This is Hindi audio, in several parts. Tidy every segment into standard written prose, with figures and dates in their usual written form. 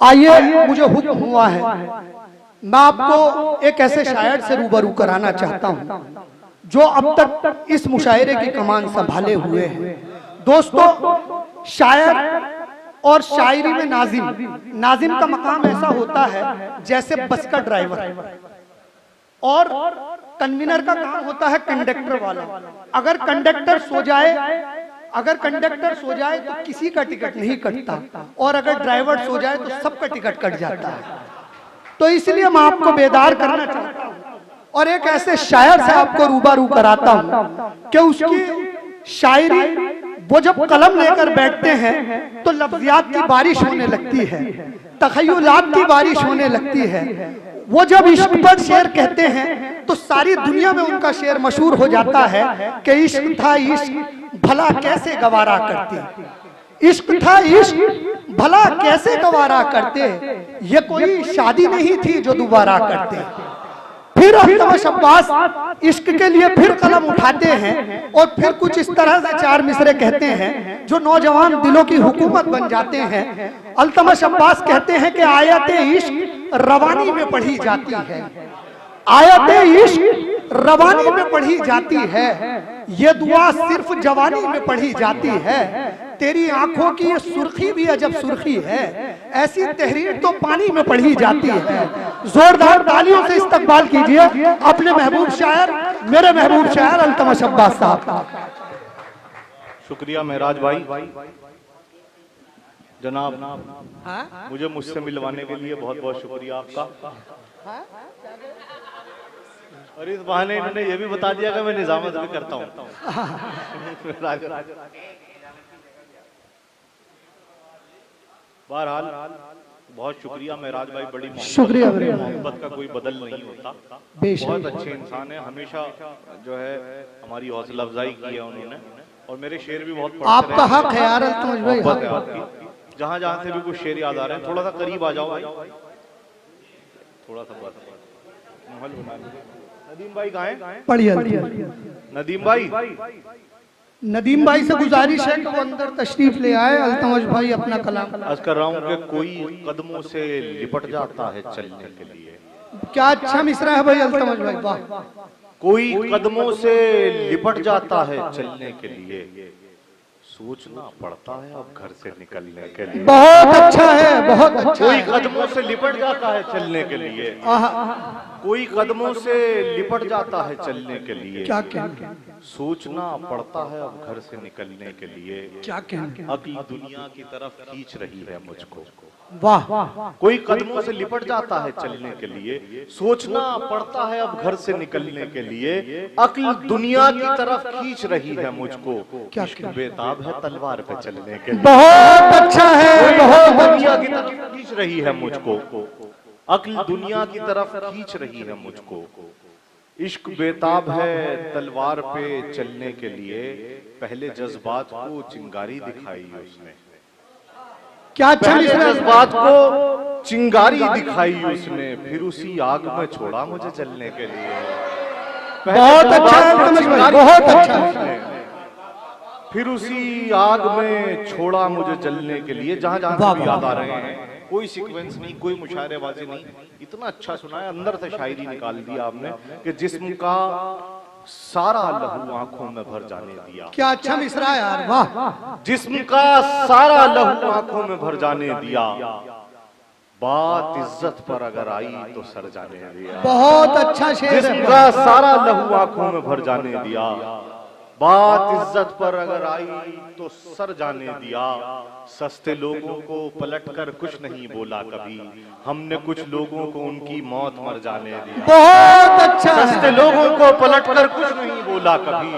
आइए, मुझे हुक्म हुआ है, मैं आपको एक ऐसे शायर से रूबरू कराना चाहता हूं जो अब तक इस मुशायरे की कमान संभाले हुए हैं। दोस्तों, शायर और शायरी में नाजिम का मकाम ऐसा होता है जैसे बस का ड्राइवर, और कन्वीनर का काम होता है कंडक्टर वाला। अगर कंडक्टर सो जाए तो किसी का टिकट नहीं कटता, और अगर ड्राइवर सो जाए तो सबका टिकट कट जाता है। तो इसलिए मैं आपको बेदार करना चाहता हूं और एक ऐसे शायर से आपको रूबरू कराता हूं कि उसकी शायरी, वो जब कलम लेकर बैठते हैं तो लफ्जियात की बारिश होने लगती है, तखय्युलात की बारिश होने लगती है। वो जब इश्क पर शेर कहते हैं तो सारी दुनिया में उनका शेर मशहूर हो जाता है कि इश्क था इश्क भला कैसे गवारा करते, इश्क था इश्क भला कैसे गवारा करते, ये कोई शादी नहीं थी जो दोबारा करते। फिर अल्तमश अब्बास इश्क के लिए फिर कलम उठाते हैं और फिर कुछ इस तरह से चार मिसरे कहते हैं जो नौजवान दिलों की हुकूमत बन जाते हैं। अल्तमश अब्बास कहते हैं कि आयत इश्क रवानी में पढ़ी जाती है, आयत इश्क रवानी में पढ़ी जाती है, ये दुआ सिर्फ जवानी में पढ़ी जाती है। तेरी आंखों की ये सुर्खी भी अजब सुर्खी है, ऐसी तहरीर तो पानी में पढ़ी जाती है। जोरदार तालियों से इस्तकबाल कीजिए अपने महबूब शायर, मेरे महबूब शायर अल्तमश अब्बास साहब। शुक्रिया महराज भाई जनाब, मुझे मुझसे मिलवाने के लिए बहुत बहुत शुक्रिया आपका। और इस बहाने इन्होंने ये भी बता दिया कि मैं निजामत भी करता हूँ। बहरहाल बहुत शुक्रिया महराज भाई, बड़ी शुक्रिया, मोहब्बत का कोई बदल नहीं होता। बहुत अच्छे इंसान है, हमेशा जो है हमारी हौसला अफजाई की है उन्होंने, और मेरे शेर भी बहुत पढ़ते आपका हक है यार अल्तमश भाई, हक है आपकी। जहाँ जहाँ से भी कुछ शेर याद आ रहे हैं, थोड़ा सा करीब आ जाओ भाई, थोड़ा सा माहौल बना लीजिए। नदीम भाई कहाँ हैं? पढ़िए नदीम भाई से गुजारिश है कि वो अंदर तशरीफ ले आए। अल्तमश भाई अपना कलाम अर्ज कर रहा हूँ कि कोई कदमों से लिपट जाता है चलने के लिए। क्या अच्छा मिसरा है भाई अल्तमश भाई, वाह। कोई कदमों से लिपट जाता है चलने के लिए, सोचना पड़ता है अब घर से निकलने के लिए। बहुत अच्छा है, बहुत अच्छा। कोई कदमों से लिपट जाता है चलने के लिए, कोई कदमों से लिपट जाता है चलने के लिए, क्या कहना, सोचना पड़ता है अब घर से निकलने के लिए। क्या कहना, अक्ल दुनिया की तरफ खींच रही है मुझको। वाह। कोई कदमों से लिपट जाता है चलने के लिए, सोचना पड़ता है अब घर से निकलने के लिए, अक्ल दुनिया की तरफ खींच रही है मुझको। क्या बेताब है तलवार पे चलने के लिए। बहुत अच्छा है, बहुत दुनिया की तरफ खींच रही है मुझको, अक्ल दुनिया की तरफ खींच रही है मुझको। इश्क बेताब है तलवार पे चलने के लिए, पहले जज्बात को चिंगारी दिखाई उसने। क्या अच्छा जज्बात को चिंगारी दिखाई उसने, फिर उसी आग में छोड़ा मुझे जलने के लिए। बहुत अच्छा है, बहुत अच्छा है। फिर उसी आग में छोड़ा मुझे जलने के लिए। जहाँ जहाँ से भी याद आ रहे हैं, कोई सीक्वेंस नहीं, कोई मुशायरेबाजी नहीं, इतना अच्छा सुना है, अंदर से शायरी निकाल दिया आपने कि जिस्म का सारा लहू आंखों में भर जाने दिया। क्या अच्छा मिसरा यार, वाह। जिस्म का सारा लहू आंखों में भर जाने दिया, बात इज्जत पर अगर आई तो सर जाने दिया। बहुत अच्छा शेर है। जिस्म का सारा लहू आंखों में भर जाने दिया, बात इज्जत पर अगर आई तो सर जाने दिया। सस्ते लोगों को पलटकर कुछ नहीं बोला कभी, हमने कुछ लोगों को उनकी मौत मर जाने दिया। बहुत अच्छा। सस्ते लोगों को पलटकर कुछ नहीं बोला कभी,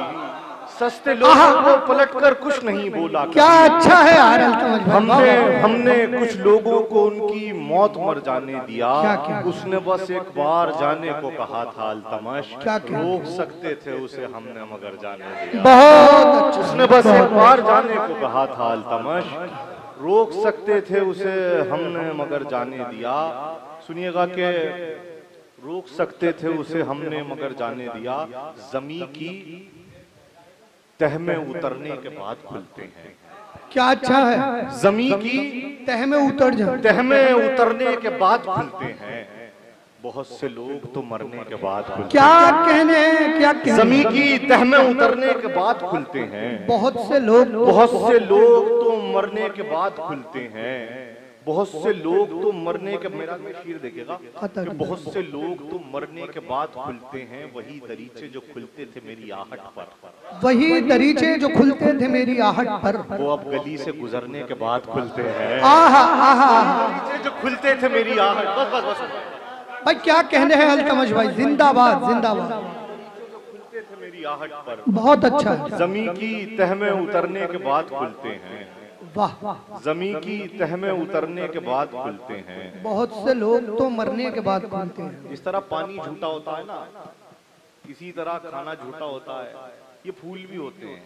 सस्ते लोगों को पलटकर कुछ नहीं बोला कभी। क्या अच्छा है यार अल्तमश भाई, हमने कुछ लोगों को उनकी मौत मर जाने दिया। उसने बस एक बार जाने को कहा था अल्तमश, रोक सकते थे उसे हमने मगर जाने दिया। बहुत। उसने बस एक बार जाने को कहा था अल्तमश, रोक सकते थे उसे हमने मगर जाने दिया। सुनिएगा कि रोक सकते थे उसे हमने मगर जाने दिया। जमीन की तह में उतरने के बाद खुलते हैं। क्या अच्छा है। जमीन की तह में उतर जाओ। तह में उतरने के बाद खुलते हैं, बहुत से लोग तो मरने के बाद खुलते क्या हैं। कहने हैं, क्या कहने हैं? जमी की तह में उतरने के बाद खुलते हैं, बहुत से लोग तो मरने के बाद खुलते हैं। बहुत से लोग तो मरने के, मेरा शेर देखिएगा कि बहुत से लोग तो मरने के बाद खुलते हैं, वही दरीचे जो खुलते थे मेरी आहट पर, वही दरीचे जो खुलते थे मेरी आहट पर, वो अब गली से गुजरने के बाद खुलते हैं। आहा आहा। दरीचे जो खुलते थे मेरी आहट, बस बस बस भाई क्या कहने हैं अल्तमश भाई, जिंदाबाद जिंदाबाद, खुलते थे मेरी आहट पर, बहुत अच्छा है। जमी की तह में उतरने के बाद खुलते हैं, वाह, जमी की तह में उतरने के बाद खुलते हैं। बहुत से लोग तो मरने के बाद खुलते हैं। जिस तरह पानी झूठा होता है ना, इसी तरह खाना झूठा होता है, ये फूल भी होते हैं।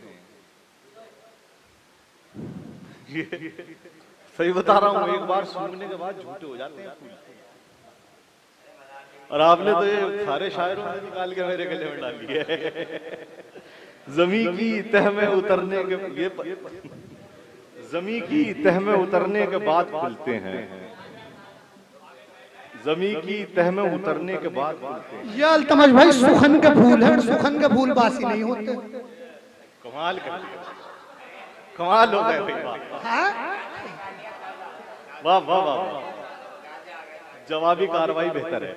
ये सही बता रहा हूँ, एक बार सूंघने के बाद झूठे हो जाते हैं फूल। और आपने तो ये सारे शायरों ने निकाल के मेरे गले में डाली है। जमी की तह में उतरने के, ये जमी की तह में उतरने के बाद खुलते हैं, जमी की तह में उतरने के बाद खुलते हैं। ये अल्तमश भाई सुखन के फूल है, सुखन के फूल बासी नहीं होते। कमाल कर लिया, कमाल हो गए भाई, वाह वाह वाह वाह, जवाबी कार्रवाई बेहतर है।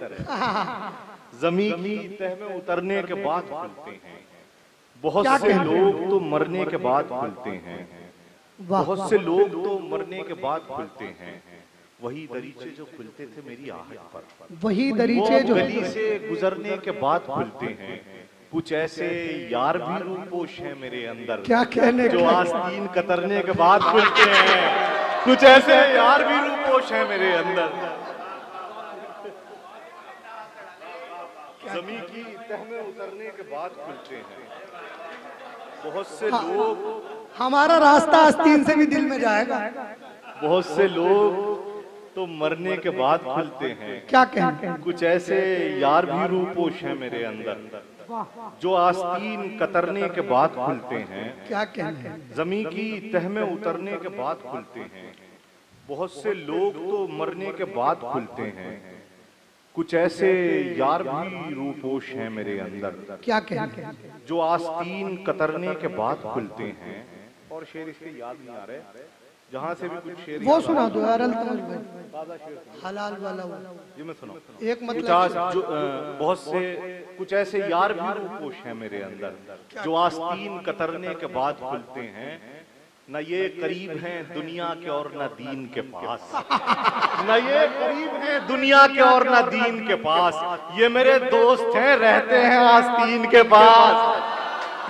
जमी की तह में उतरने के बाद खुलते हैं, बहुत से लोग तो मरने के बाद खुलते हैं, बहुत से लोग तो मरने के बाद खुलते हैं, वही दरीचे जो खुलते थे मेरी आहट पर, वही दरीचे जो गली से गुजरने के बाद खुलते हैं। कुछ ऐसे यार भी रूपोश हैं मेरे अंदर, क्या कहने जो आस्तीन कतरने के बाद खुलते हैं। कुछ ऐसे यार भी रूपोश हैं मेरे अंदर, जमी की तह में उतरने के बाद खुलते हैं। बहुत से लोग, हमारा रास्ता आस्तीन से भी दिल में जाएगा। बहुत से लोग तो मरने के बाद खुलते हैं। क्या कहने? कुछ ऐसे यार भी रूपोश हैं मेरे अंदर, जो आस्तीन कतरने के बाद खुलते हैं। क्या कहने? जमी की तह में उतरने के बाद खुलते हैं। बहुत से लोग तो मरने के बाद खुलते हैं। कुछ ऐसे यार भी रूपोश हैं मेरे अंदर, क्या कहने? जो आस्तीन कतरने के बाद खुलते हैं। और शेर इसके याद नहीं आ रहे, जहां से भी कुछ शेर वो सुना दो यार अल्तमश भाई, हलाल वाला वो। ये मैं सुना एक मतलब जो बहुत से कुछ ऐसे यार भी रूपोश हैं मेरे अंदर, जो आस्तीन कतरने के बाद खुलते हैं। न ये करीब हैं दुनिया के और न दीन के पास, न ये करीब हैं दुनिया के और न दीन के पास, ये मेरे दोस्त हैं रहते हैं आस्तीन के पास।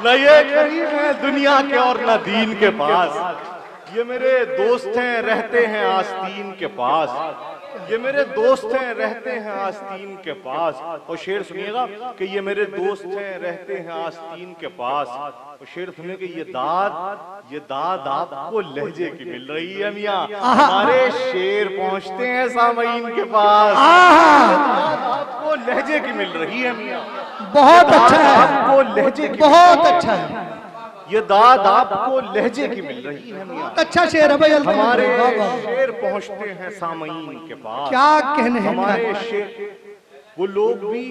न ये करीब हैं दुनिया के और न दीन के पास, ये मेरे दोस्त हैं रहते हैं आस्तीन के पास, ये मेरे दोस्त हैं रहते हैं आस्तीन के पास। और शेर सुनिएगा कि ये मेरे दोस्त हैं रहते हैं आस्तीन के पास। और शेर सुनिए कि ये दाद आपको लहजे की मिल रही है मियाँ, हमारे शेर पहुंचते हैं सामईन के पास। आपको लहजे की मिल रही है मियाँ, बहुत अच्छा है, आपको लहजे की, बहुत अच्छा है। ये दाद आपको लहजे की मिल रही है मियाँ, अच्छा शेर है भाई अल्तमश भाई, हमारे वाह, वाह। शेर पहुंचते हैं सामईन के पास। क्या कहने हैं? हमारे शेर, वो लोग भी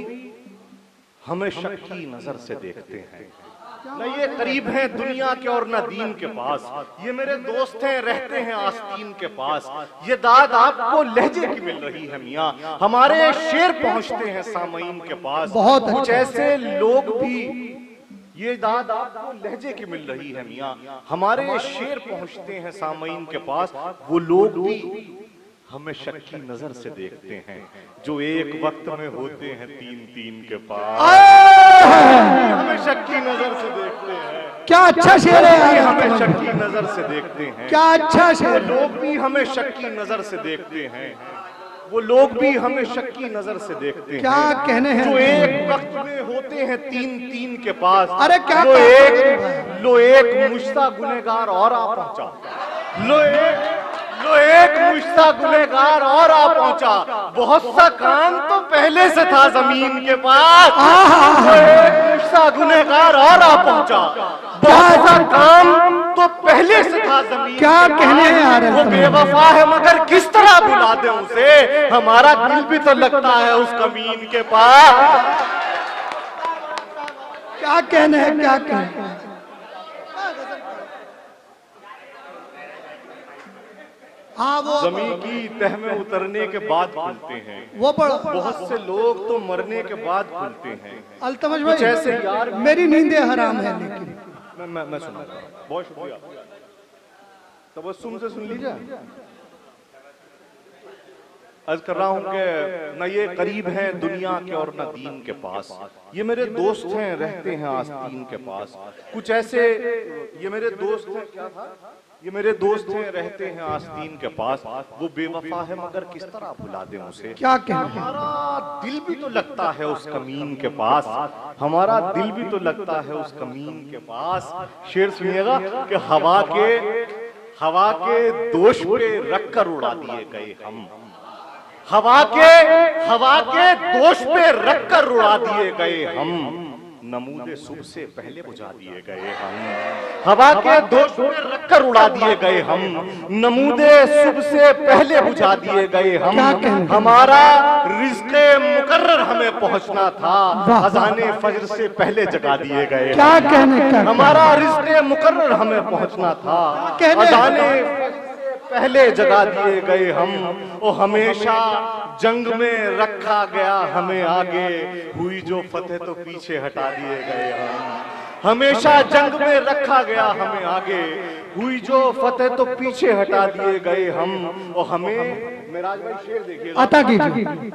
हमें शक की नजर से देखते हैं। न ये करीब हैं दुनिया के और न दीन के पास, ये मेरे दोस्त हैं रहते हैं आस्तीन के पास। ये दाद आपको लहजे की मिल रही है मियाँ, हमारे शेर पहुंचते हैं सामईन के पास। बहुत कुछ ऐसे लोग भी, ये दाद आपको लहजे की मिल रही है मियाँ, हमारे शेर पहुंचते हैं सामईन के पास। वो लोग भी हमें शक की नजर से देखते हैं, जो एक वक्त में होते हैं तीन तीन के पास। हमें शक की नजर से देखते हैं। क्या अच्छा शेर है यार, हमें शक की नजर से देखते हैं। क्या अच्छा वो शेर। लोग भी हमें शक की नजर से देखते हैं, वो लोग भी हमें शक की नजर से देखते हैं। क्या कहने हैं? जो एक वक्त में होते हैं तीन तीन के पास। अरे क्या लो एक मुश्ता गुनहगार और आ पहुंचा, लो एक मुश्ता गुनहगार और आ पहुंचा, बहुत सा काम तो पहले से था जमीन के पास। लो एक मुश्ता गुनहगार और आ पहुंचा, बहुत सा काम तो पहले से था जमीन। क्या कहने हैं यार, वो बेवफा है मगर किस तरह भुला दे उसे, हमारा दिल भी तो लगता है उस कमीन के पास। क्या कहने हैं, क्या कहने हैं। हाँ वो जमीन की तह में उतरने के बाद खुलते हैं, वो बड़ा बहुत से लोग तो मरने के बाद खुलते हैं। अल्तमश कुछ भाई, ऐसे यार, मेरी नींदें हराम है लेकिन मैं सुना, बहुत शुक्रिया, तबस्सुम से सुन लीजिए। अर्ज कर रहा हूं कि न ये करीब हैं दुनिया के और न दीन के पास, ये मेरे दोस्त हैं रहते हैं आस्तीन के पास। कुछ ऐसे ये मेरे दोस्त हैं, क्या था, ये मेरे दोस्त हैं रहते हैं आस्तीन के पास, वो बेवफा है मगर किस तरह भुला दें उसे। क्या कहने, हमारा दिल भी तो लगता है उस कमीन के पास, हमारा दिल भी तो लगता है उस कमीन के पास। शेर सुनिएगा कि हवा के दोष पे रख कर उड़ा दिए गए हम, हवा के दोष पे रख कर उड़ा दिए गए हम, नमूदे सुबह से पहले बुझा दिए गए हम। हवा के दोष पे रख कर उड़ा दिए गए हम, नमूदे सुबह से पहले बुझा दिए गए हम। हमारा रिज़्क़े मुकर्रर हमें पहुंचना था, अज़ाने फज्र से पहले जगा दिए गए। क्या कहने, क्या हमारा रिज़्क़े मुकर्रर हमें पहुंचना था, अज़ाने पहले जगा दिए गए हम। ओ हमेशा जंग में रखा गया हमें आगे, हुई जो फतेह तो पीछे हटा दिए गए हम। हमेशा जंग में रखा गया हमें आगे, हुई जो फतेह तो पीछे हटा दिए गए हम। और हमें मिराज भाई शेर देखिएगा, अता कीजिए,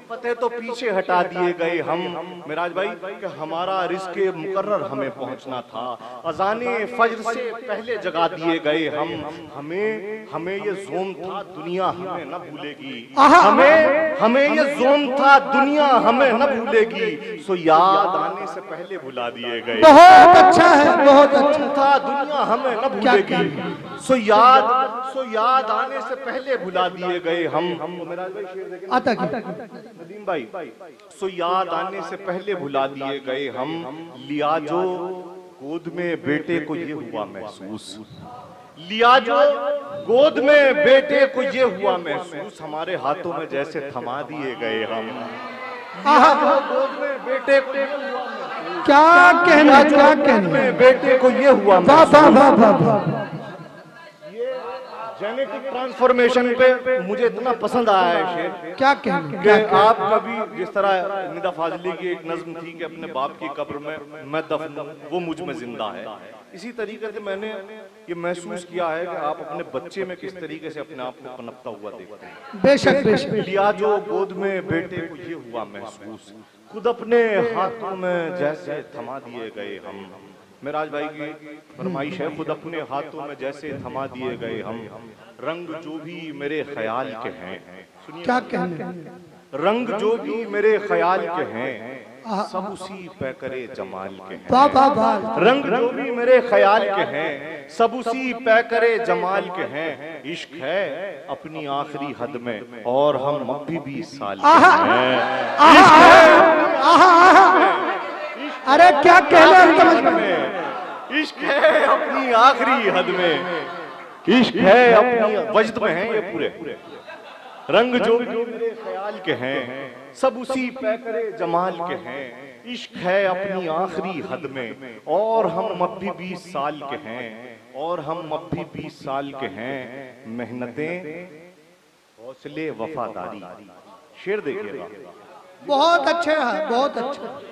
फतेह तो पीछे हटा दिए गए हम। मिराज भाई कि हमारा रिज़्क़े मुकर्रर हमें पहुंचना था, अज़ाने फज्र से पहले जगा दिए गए हम। हमें ये ज़ोम था दुनिया हमें न भूलेगी, हमें ये ज़ोम था दुनिया हमें न भूलेगी, सो याद आने से पहले भुला दिए गए। बहुत अच्छा है, बहुत अच्छा था दुनिया हमें न भूलेगी, सो याद आने से पहले भुला दिए गए हम। मिराज भाई शेर देखें, अता कीजिए। नदीम भाई, सो याद आने से पहले भुला दिए गए हम। लिया जो गोद में बेटे को ये हुआ महसूस, लिया जो गोद में बेटे को ये हुआ महसूस, हमारे हाथों में जैसे थमा दिए गए हम। लिया जो गोद में बेटे को ये हुआ महसूस, क्या कहना, क्या कहना, बेटे को ये हुआ महसूस। जेनेटिक ट्रांसफॉर्मेशन पे मुझे इतना पसंद आया है शेर, क्या कहना, कि आप कभी जिस तरह निदा फाजली की एक नज्म थी कि अपने बाप की कब्र में मैं दफन हूं, वो मुझ में जिंदा है, इसी तरीके से मैंने ये महसूस किया है कि आप अपने बच्चे में किस तरीके से अपने आप को पनपता हुआ देखते हैं। बेशक बेशक। लिया जो गोद में बेटे को ये हुआ महसूस, खुद अपने हाथों में जैसे थमा दिए गए हम। मिराज भाई की फरमाइश है, खुद अपने हाथों में जैसे थमा दिए गए हम। रंग जो भी मेरे ख्याल के हैं, सुनिए क्या कहने, रंग जो भी मेरे ख्याल के हैं, सब उसी पैकरे जमाल के हैं। वाह वाह वाह। रंग जो भी मेरे ख्याल के हैं, सब उसी पैकरे जमाल के हैं। इश्क है अपनी आखिरी हद में, और हम अब भी 20 साल के हैं। अरे क्या कहना है, इश्क है अपनी आखिरी हद में, इश्क है अपनी वजद में है ये पूरे। रंग जो मेरे ख्याल के हैं, सब उसी पैकरे जमाल के हैं। इश्क है अपनी आखिरी हद में, और हम अब भी 20 साल के हैं, और हम अब भी 20 साल के हैं। मेहनतें, हौसले, वफादारी। शेर देखिएगा, बहुत अच्छे है, बहुत अच्छे।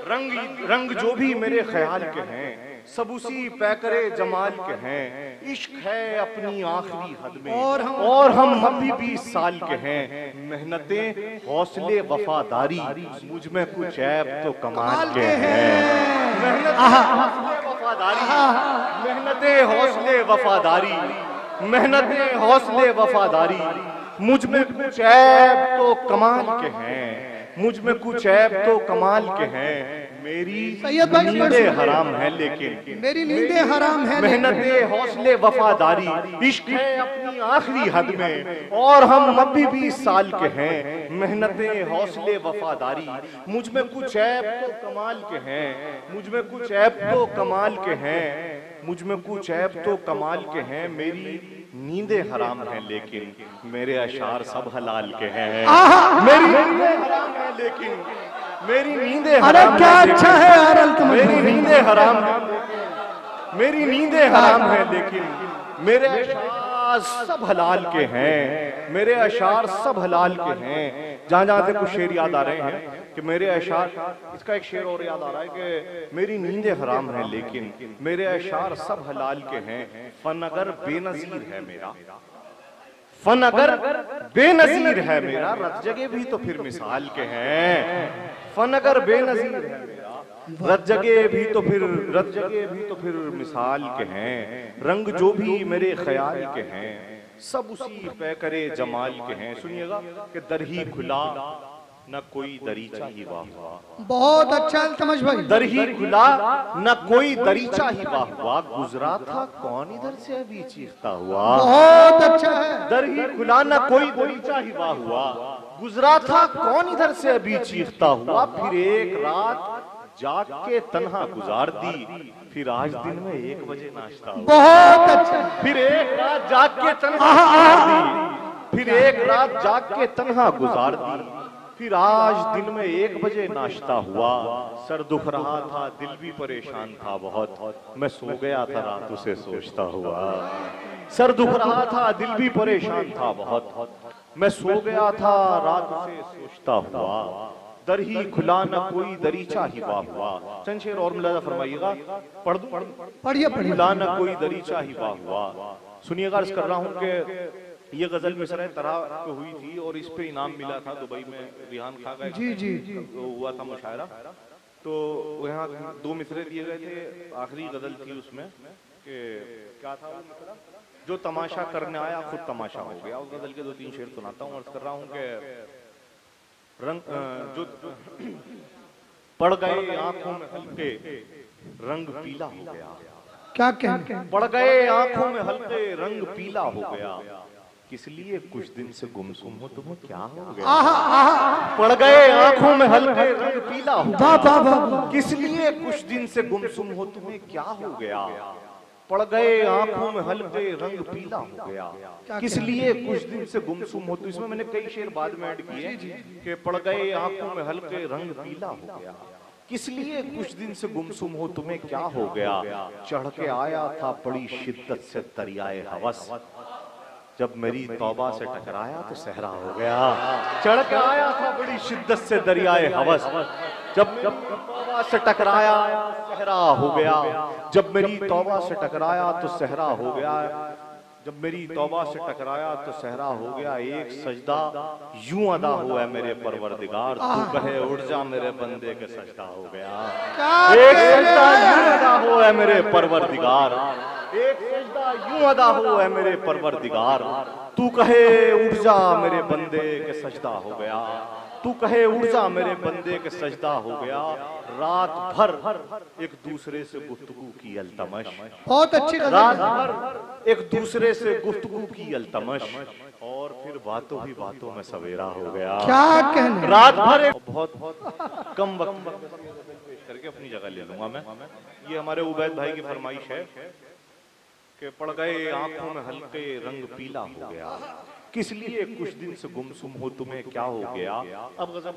रंग जो भी मेरे ख्याल के हैं, सब उसी पैकरे जमाल के हैं। इश्क है अपनी आखिरी हद में, और हम अभी 20 साल के हैं। मेहनतें, हौसले, वफादारी, मुझ में कुछ ऐब तो कमाल के हैं। मेहनतें, हौसले, वफादारी, मेहनतें, हौसले, वफादारी, मुझ में कुछ ऐब तो कमाल के हैं। मुझ में कुछ ऐब तो कमाल के हैं, मेरी सैयद भाई नींदें हराम है लेकिन मेरी नींदें हराम है मेहनत हौसले वफादारी, इश्क है अपनी आखिरी हद में और हम अभी 20 साल के हैं। मेहनत हौसले वफादारी, मुझ में कुछ ऐब तो कमाल के हैं, मुझ में कुछ ऐब तो कमाल के हैं, मुझ में कुछ ऐब तो कमाल के हैं, मेरी नींदें हराम हैं लेकिन मेरे अशार सब हलाल के हैं। मेरी नींदें हराम हैं लेकिन मेरी नींदें अरे हराम क्या हैं अच्छा है यार अल्तमश मेरी भाई। नींदें हराम हैं, मेरी नींदें हराम हैं लेकिन मेरे अशार सब हलाल के हैं, मेरे अशार सब हलाल के हैं। जहां जहां से कुछ शेर याद आ रहे हैं कि मेरे अशार, इसका एक शेर और याद आ रहा है कि मेरी नींदें हराम हैं लेकिन मेरे अशार सब हलाल के हैं। फन अगर बेनजीर है मेरा, फन अगर बेनजीर है मेरा, रत जगह भी तो फिर मिसाल के हैं। फन अगर बेनजीर है मेरा, रत जगह भी तो फिर, रत जगह भी तो फिर मिसाल के हैं। रंग जो भी मेरे ख्याल के हैं, सब उसी पे करे जमाल के हैं। सुनिएगा कि दर ही खुला न कोई दरीचा ही वाह हुआ। बहुत अच्छा अल्तमश भाई। दर ही खुला न कोई दरीचा ही वाह हुआ, गुजरा था कौन इधर से अभी चीखता हुआ। बहुत अच्छा है। दर ही खुला न कोई दरीचा ही वाह हुआ, गुजरा था कौन इधर से अभी चीखता हुआ। फिर एक रात जाग के तन्हा गुजार दी, फिर आज दिन में 1 बजे नाश्ता हुआ। बहुत अच्छा। फिर एक रात जाग के तन्हा गुजार दी, फिर एक रात जाग के तन्हा गुजार दी, फिर आज दिन में 1 बजे नाश्ता हुआ। सर दुख रहा था, दिल भी परेशान था बहुत, मैं सो गया था रात उसे सोचता हुआ। सर दुख रहा था, दिल भी परेशान था बहुत, मैं सो गया था रात उसे सोचता हुआ। दर ही खुला न कोई दरीचा ही वाह हुआ। चंद शेर और मुलाजा फरमाइएगा, पढ़ दूं? पढ़िए पढ़िए। खुला न कोई दरीचा ही वाह हुआ। सुनिएगा, अर्ज कर रहा हूँ कि ये गजल मिसरा तरह पे हुई थी और इस पे इनाम मिला था दुबई में, रिहान खां का जी जी हुआ था मुशायरा। तो यहाँ 2 मिसरे दिए गए थे, आखिरी गजल थी उसमें कि क्या था वो मिसरा, जो तमाशा करने आया खुद तमाशा हो गया। उस गजल के 2-3 शेर सुनाता हूँ। अर्ज कर रहा हूँ कि रंग जो पड़ गए आंखों में हल्के, रंग पीला हो गया। क्या कहने। पड़ गए आंखों में हल्के, रंग पीला हो गया, किस लिए कुछ दिन से गुमसुम हो तुम्हें क्या हो गया। पड़ गए आंखों में हल्के, रंग पीला हो गया, किस लिए कुछ दिन से गुमसुम हो तुम्हें क्या हो गया। पड़ गए आंखों में हल्के, रंग पीला हो गया, किस लिए कुछ दिन से गुमसुम हो। तो इसमें मैंने कई शेर बाद में ऐड किए कि पड़ गए आंखों में हल्के, रंग पीला हो गया, किस लिए कुछ दिन से गुमसुम हो तुम्हें क्या हो गया। चढ़ के आया था बड़ी शिद्दत से दरियाए हवस, जब मेरी तौबा से टकराया तो सहरा हो गया। चढ़ के आया था बड़ी शिद्दत से दरियाए हवस, जब तौबा से टकराया सहरा हो गया। जब मेरी तौबा से टकराया तो सहरा हो गया, जब मेरी तौबा से टकराया तो सहरा हो गया। एक सजदा यूं अदा हुआ मेरे परवरदिगार, तू कहे उठ जा मेरे बंदे के सजदा हो गया। एक सजदा यूं अदा हुआ मेरे परवरदिगार, एक सजदा यूं अदा हुआ मेरे परवरदिगार, तू कहे उठ जा मेरे बंदे के सजदा हो गया, तू कहे उठ जा मेरे बंदे के सजदा हो गया। रात भर एक दूसरे से गुफ्तगू की अल्तमश, बहुत अच्छी रात भर एक दूसरे से गुफ्तगू की अल्तमश, और फिर बातों ही बातों में सवेरा हो गया। क्या कहने। रात भर एक बहुत कम वक्त पेश करके अपनी जगह ले लूंगा मैं। ये हमारे उबैद भाई की फरमाइश है कि पड़ गए आंखों में हल्के, रंग पीला हो गया, किस लिए कुछ दिन से गुमसुम हो तुम्हें क्या हो गया। अब गजल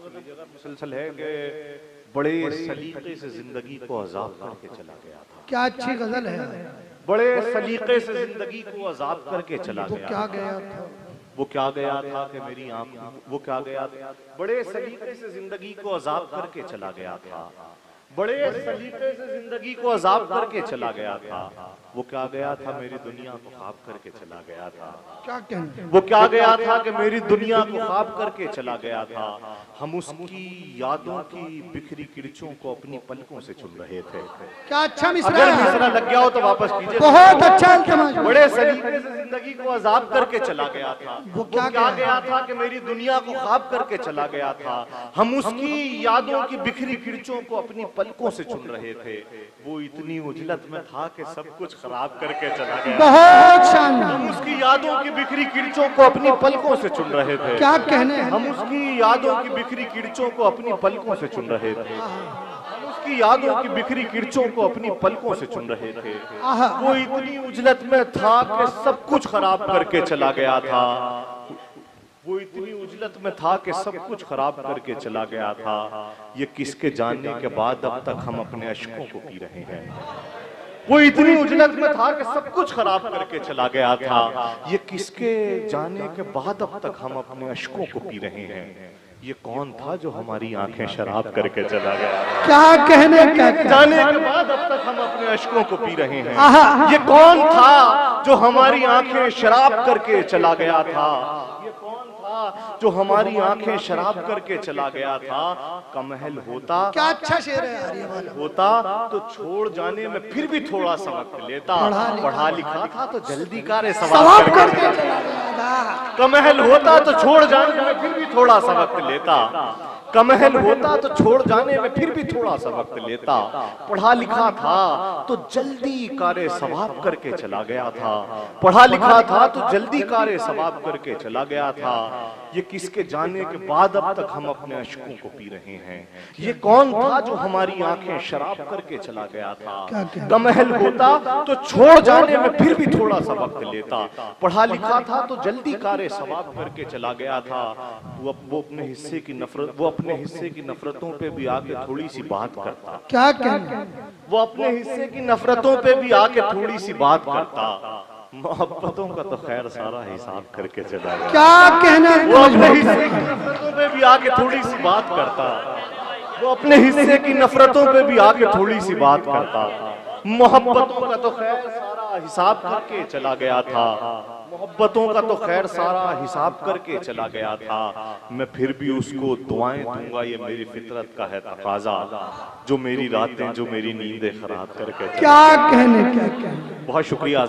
मुसलसल है कि बड़े सलीके से जिंदगी को अजाब करके चला गया था। क्या अच्छी गजल है। बड़े सलीके से जिंदगी को अजाब करके चला गया। क्या गया था, वो क्या गया था कि मेरी आंखों, वो क्या गया था, बड़े सलीके से जिंदगी को अजाब करके चला गया था। बड़े सलीके से जिंदगी को अजाब करके चला गया था। वो क्या गया था, मेरी दुनिया को ख्वाब करके चला गया था। क्या कहने, वो क्या गया था कि मेरी दुनिया को ख्वाब करके चला गया था। हम उसकी यादों की बिखरी किरचों को अपनी पलकों से चुन रहे थे। क्या अच्छा मिसरा अगर है, मिसरा लग गया हो तो वापस कीजिए। बहुत अच्छा इल्तिमास। बड़े सलीके से जिंदगी को अजाब करके चला गया था। वो वो क्या गया था कि मेरी दुनिया को ख्वाब करके चला गया था। हम उसकी यादों की बिखरी किरचों को अपनी पलकों से चुन रहे थे। वो इतनी उजलत में था कि सब कुछ खराब करके चला गया। बहुत शानदार। हम उसकी यादों की बिखरी किरचों को अपनी पलकों से चुन रहे थे। क्या कहने, हम उसकी यादों की बिखरी किरचों को अपनी पलकों से चुन रहे थे। हम उसकी यादों की बिखरी किरचों को अपनी पलकों से चुन रहे थे। आहा। वो इतनी उजलत में था कि सब कुछ खराब करके चला गया था। वो इतनी उजलत में था कि सब कुछ खराब करके चला गया था। ये किसके जानने के बाद अब तक हम अपने अश्कों को पी रहे हैं। वो इतनी उजलत में था कि सब कुछ खराब करके चला गया था। ये किसके जाने के बाद अब तक हम अपने अश्कों को पी रहे हैं। ये कौन था जो हमारी आंखें शराब करके चला गया। क्या कहने, क्या कहने। जाने के बाद अब तक हम अपने अश्कों को पी रहे हैं। आहा। ये कौन था जो हमारी आंखें शराब करके चला गया था। ये कौन था जो हमारी आंखें शराब करके चला गया था। कमहल होता, क्या अच्छा शेर है यार ये वाला। होता तो छोड़ जाने में फिर भी थोड़ा सा वक्त लेता। पढ़ा लिखा था तो जल्दी कार्य सवाब सवाब करके करके। चला गया था। कमहल होता तो छोड़ जाने में फिर भी थोड़ा सा वक्त लेता। कमहल होता तो छोड़ जाने में फिर भी थोड़ा सा वक्त लेता। पढ़ा लिखा था तो जल्दी कार्य सवाब करके चला गया था। पढ़ा लिखा था तो जल्दी कार्य सवाब करके चला गया था। ये किसके जाने के बाद अब तक हम अपने अश्कों को पी रहे हैं। ये कौन था जो हमारी आंखें शराब करके चला गया था। कमहल होता तो छोड़ जाने में फिर भी थोड़ा सा वक्त लेता। पढ़ा लिखा था तो जल्दी कार्य सवाब करके चला गया था। वो अपने हिस्से की नफरत, वो अपने हिस्से की नफरतों पे भी आके थोड़ी सी बात करता। क्या कहने, वो अपने हिस्से की नफरतों पे भी आके थोड़ी सी बात करता। मोहब्बतों का तो खैर सारा हिसाब करके चला गया। क्या कहने। वो अपने हिस्से की नफरतों पे भी आके थोड़ी सी बात करता। वो अपने हिस्से की नफरतों पे भी आके थोड़ी सी बात करता। मोहब्बतों का तो खैर सारा हिसाब करके चला गया था। मोहब्बतों का तो खैर सारा हिसाब करके चला गया था। मैं फिर भी उसको दुआएं दूंगा, ये मेरी फितरत का है तकाजा। जो मेरी रातें, जो मेरी नींदें खराब करके। क्या कहने, क्या कहने। बहुत शुक्रिया।